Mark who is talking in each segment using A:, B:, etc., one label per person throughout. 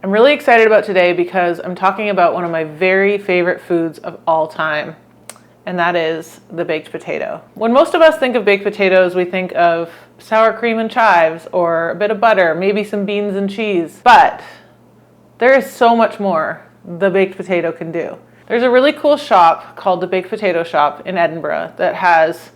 A: I'm really excited about today because I'm talking about one of my very favorite foods of all time, and that is the baked potato. When most of us think of baked potatoes, we think of sour cream and chives or a bit of butter, maybe some beans and cheese, but there is so much more the baked potato can do. There's a really cool shop called the Baked Potato Shop in Edinburgh that has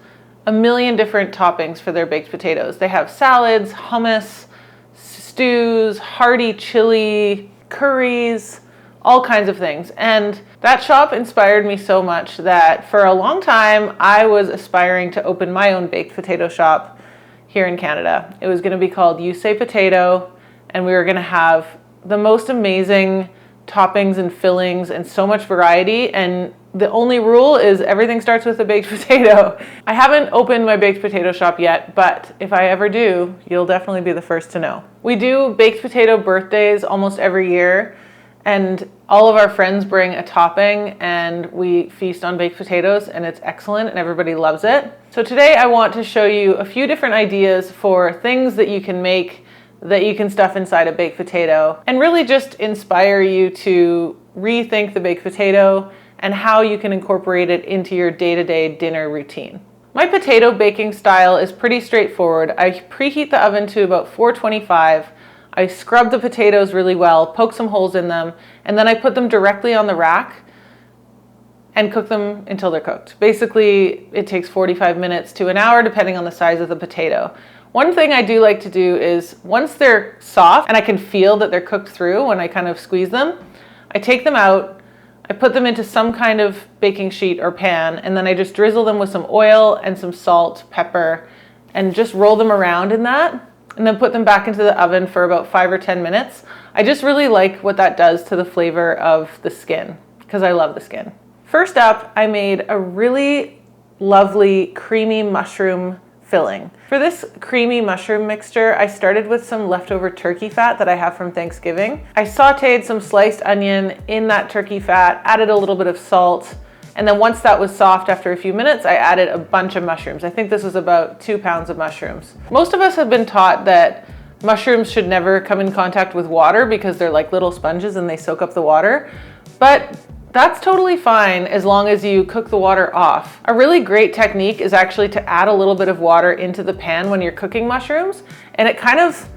A: a million different toppings for their baked potatoes. They have salads, hummus, stews, hearty chili, curries, all kinds of things. And that shop inspired me so much that for a long time, I was aspiring to open my own baked potato shop here in Canada. It was going to be called You Say Potato, and we were going to have the most amazing toppings and fillings and so much variety, and the only rule is everything starts with a baked potato. I haven't opened my baked potato shop yet, but if I ever do, you'll definitely be the first to know. We do baked potato birthdays almost every year, and all of our friends bring a topping and we feast on baked potatoes, and it's excellent and everybody loves it. So today I want to show you a few different ideas for things that you can make that you can stuff inside a baked potato, and really just inspire you to rethink the baked potato and how you can incorporate it into your day-to-day dinner routine. My potato baking style is pretty straightforward. I preheat the oven to about 425. I scrub the potatoes really well, poke some holes in them, and then I put them directly on the rack and cook them until they're cooked. Basically, it takes 45 minutes to an hour depending on the size of the potato. One thing I do like to do is once they're soft and I can feel that they're cooked through when I kind of squeeze them, I take them out, I put them into some kind of baking sheet or pan, and then I just drizzle them with some oil and some salt, pepper, and just roll them around in that, and then put them back into the oven for about 5 or 10 minutes. I just really like what that does to the flavor of the skin, because I love the skin. First up, I made a really lovely creamy mushroom filling. For this creamy mushroom mixture, I started with some leftover turkey fat that I have from Thanksgiving. I sauteed some sliced onion in that turkey fat, added a little bit of salt, and then once that was soft after a few minutes, I added a bunch of mushrooms. I think this was about 2 pounds of mushrooms. Most of us have been taught that mushrooms should never come in contact with water because they're like little sponges and they soak up the water, but that's totally fine as long as you cook the water off. A really great technique is actually to add a little bit of water into the pan when you're cooking mushrooms, and it kind of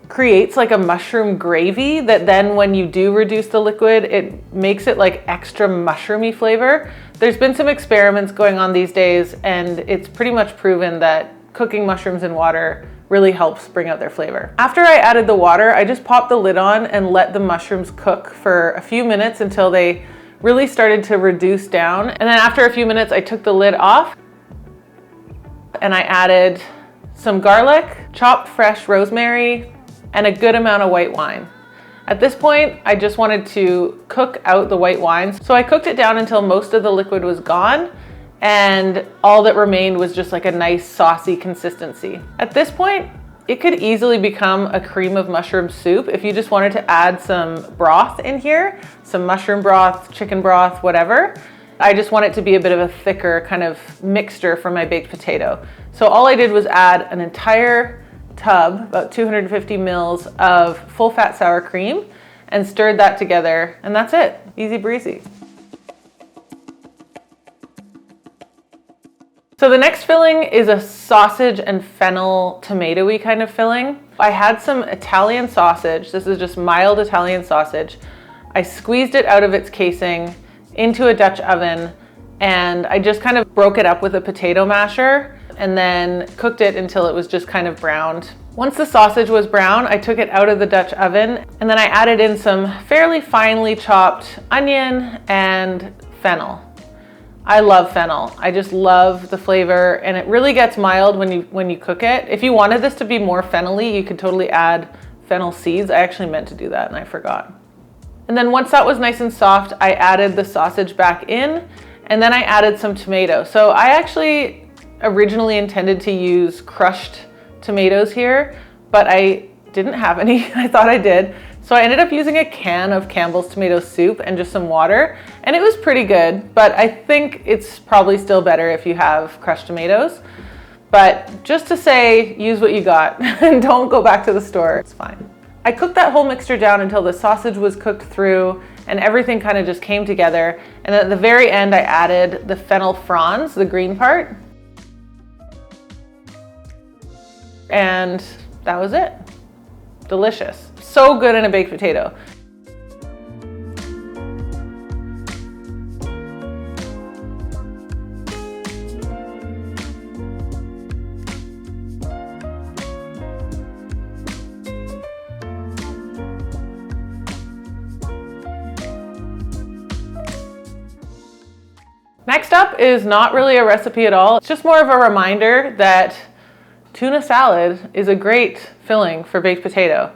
A: creates like a mushroom gravy that then when you do reduce the liquid, it makes it like extra mushroomy flavor. There's been some experiments going on these days, and it's pretty much proven that cooking mushrooms in water really helps bring out their flavor. After I added the water, I just popped the lid on and let the mushrooms cook for a few minutes until they really started to reduce down. And then after a few minutes, I took the lid off and I added some garlic, chopped fresh rosemary, and a good amount of white wine. At this point, I just wanted to cook out the white wine. So I cooked it down until most of the liquid was gone, and all that remained was just like a nice saucy consistency. At this point, it could easily become a cream of mushroom soup if you just wanted to add some broth in here, some mushroom broth, chicken broth, whatever. I just want it to be a bit of a thicker kind of mixture for my baked potato. So all I did was add an entire tub, about 250 mils of full fat sour cream, and stirred that together, and that's it. Easy breezy. So the next filling is a sausage and fennel tomatoey kind of filling. I had some Italian sausage. This is just mild Italian sausage. I squeezed it out of its casing into a Dutch oven, and I just kind of broke it up with a potato masher and then cooked it until it was just kind of browned. Once the sausage was brown, I took it out of the Dutch oven, and then I added in some fairly finely chopped onion and fennel. I love fennel. I just love the flavor, and it really gets mild when you cook it. If you wanted this to be more fennel-y, you could totally add fennel seeds. I actually meant to do that and I forgot. And then once that was nice and soft, I added the sausage back in, and then I added some tomato. So I actually originally intended to use crushed tomatoes here, but I didn't have any. I thought I did. So I ended up using a can of Campbell's tomato soup and just some water, and it was pretty good, but I think it's probably still better if you have crushed tomatoes. But just to say, use what you got and don't go back to the store, it's fine. I cooked that whole mixture down until the sausage was cooked through and everything kind of just came together. And at the very end, I added the fennel fronds, the green part. And that was it. Delicious. So good in a baked potato. Next up is not really a recipe at all. It's just more of a reminder that tuna salad is a great filling for baked potato.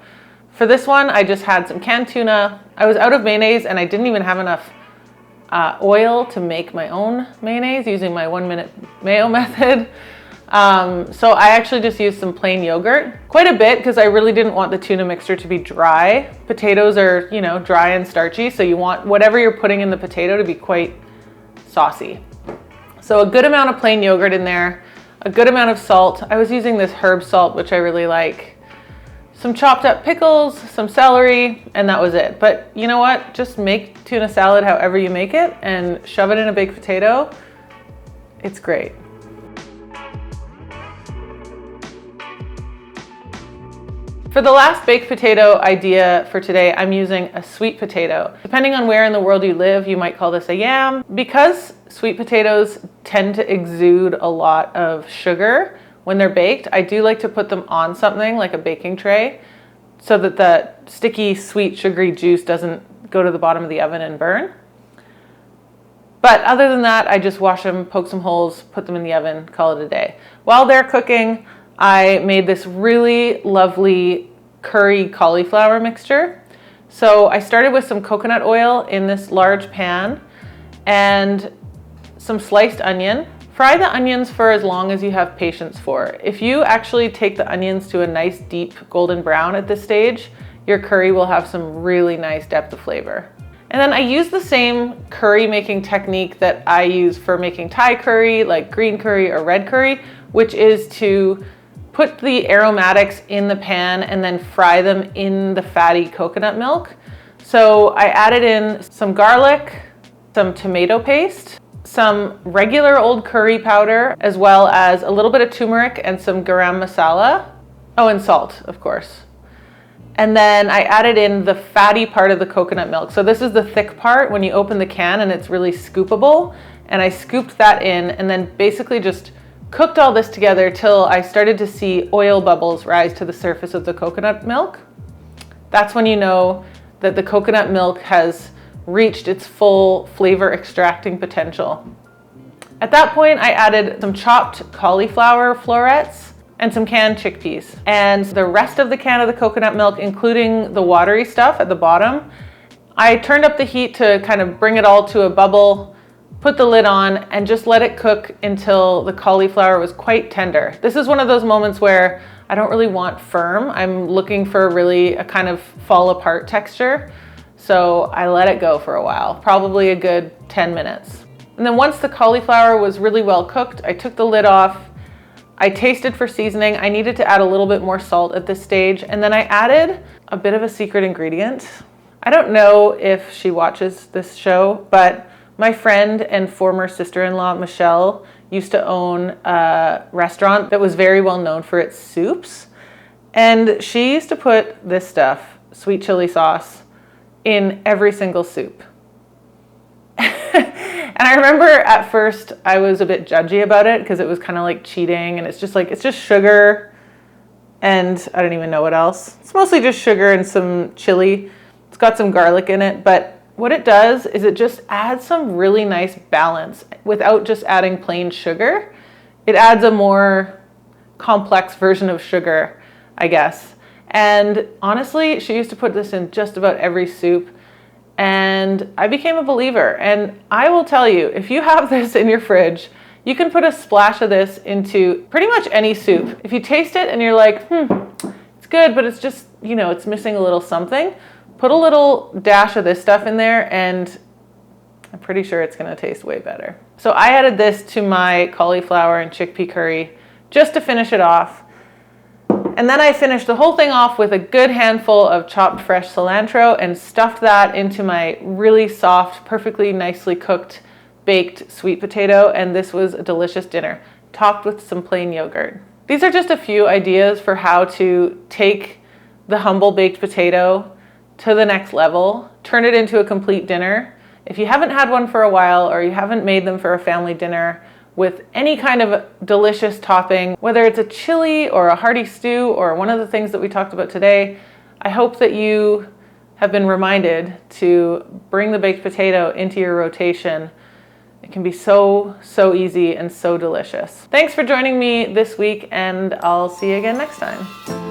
A: For this one, I just had some canned tuna. I was out of mayonnaise and I didn't even have enough oil to make my own mayonnaise using my 1-minute mayo method. So I actually just used some plain yogurt, quite a bit, because I really didn't want the tuna mixture to be dry. Potatoes are, you know, dry and starchy, so you want whatever you're putting in the potato to be quite saucy. So a good amount of plain yogurt in there, a good amount of salt. I was using this herb salt, which I really like. Some chopped up pickles, some celery, and that was it. But you know what? Just make tuna salad however you make it and shove it in a baked potato. It's great. For the last baked potato idea for today, I'm using a sweet potato. Depending on where in the world you live, you might call this a yam. Because sweet potatoes tend to exude a lot of sugar when they're baked, I do like to put them on something like a baking tray so that the sticky, sweet, sugary juice doesn't go to the bottom of the oven and burn. But other than that, I just wash them, poke some holes, put them in the oven, call it a day. While they're cooking, I made this really lovely curry cauliflower mixture. So I started with some coconut oil in this large pan and some sliced onion. Fry the onions for as long as you have patience for. If you actually take the onions to a nice deep golden brown at this stage, your curry will have some really nice depth of flavor. And then I use the same curry making technique that I use for making Thai curry, like green curry or red curry, which is to put the aromatics in the pan and then fry them in the fatty coconut milk. So I added in some garlic, some tomato paste, some regular old curry powder, as well as a little bit of turmeric and some garam masala. Oh, and salt, of course. And then I added in the fatty part of the coconut milk. So this is the thick part when you open the can and it's really scoopable. And I scooped that in and then basically just cooked all this together till I started to see oil bubbles rise to the surface of the coconut milk. That's when you know that the coconut milk has reached its full flavor extracting potential. At that point, I added some chopped cauliflower florets and some canned chickpeas. And the rest of the can of the coconut milk, including the watery stuff at the bottom, I turned up the heat to kind of bring it all to a bubble, put the lid on, and just let it cook until the cauliflower was quite tender. This is one of those moments where I don't really want firm. I'm looking for really a kind of fall apart texture. So I let it go for a while, probably a good 10 minutes. And then once the cauliflower was really well cooked, I took the lid off. I tasted for seasoning. I needed to add a little bit more salt at this stage. And then I added a bit of a secret ingredient. I don't know if she watches this show, but my friend and former sister-in-law, Michelle, used to own a restaurant that was very well known for its soups. And she used to put this stuff, sweet chili sauce, in every single soup. And I remember at first I was a bit judgy about it because it was kind of like cheating, and it's just sugar and I don't even know what else. It's mostly just sugar and some chili. It's got some garlic in it, but what it does is it just adds some really nice balance without just adding plain sugar. It adds a more complex version of sugar, I guess. And honestly, she used to put this in just about every soup, and I became a believer. And I will tell you, if you have this in your fridge, you can put a splash of this into pretty much any soup. If you taste it and you're like, it's good, but it's just, you know, it's missing a little something, put a little dash of this stuff in there and I'm pretty sure it's gonna taste way better. So I added this to my cauliflower and chickpea curry just to finish it off. And then I finished the whole thing off with a good handful of chopped fresh cilantro and stuffed that into my really soft, perfectly nicely cooked baked sweet potato, and this was a delicious dinner, topped with some plain yogurt. These are just a few ideas for how to take the humble baked potato to the next level, turn it into a complete dinner. If you haven't had one for a while, or you haven't made them for a family dinner with any kind of delicious topping, whether it's a chili or a hearty stew or one of the things that we talked about today, I hope that you have been reminded to bring the baked potato into your rotation. It can be so easy and so delicious. Thanks for joining me this week, and I'll see you again next time.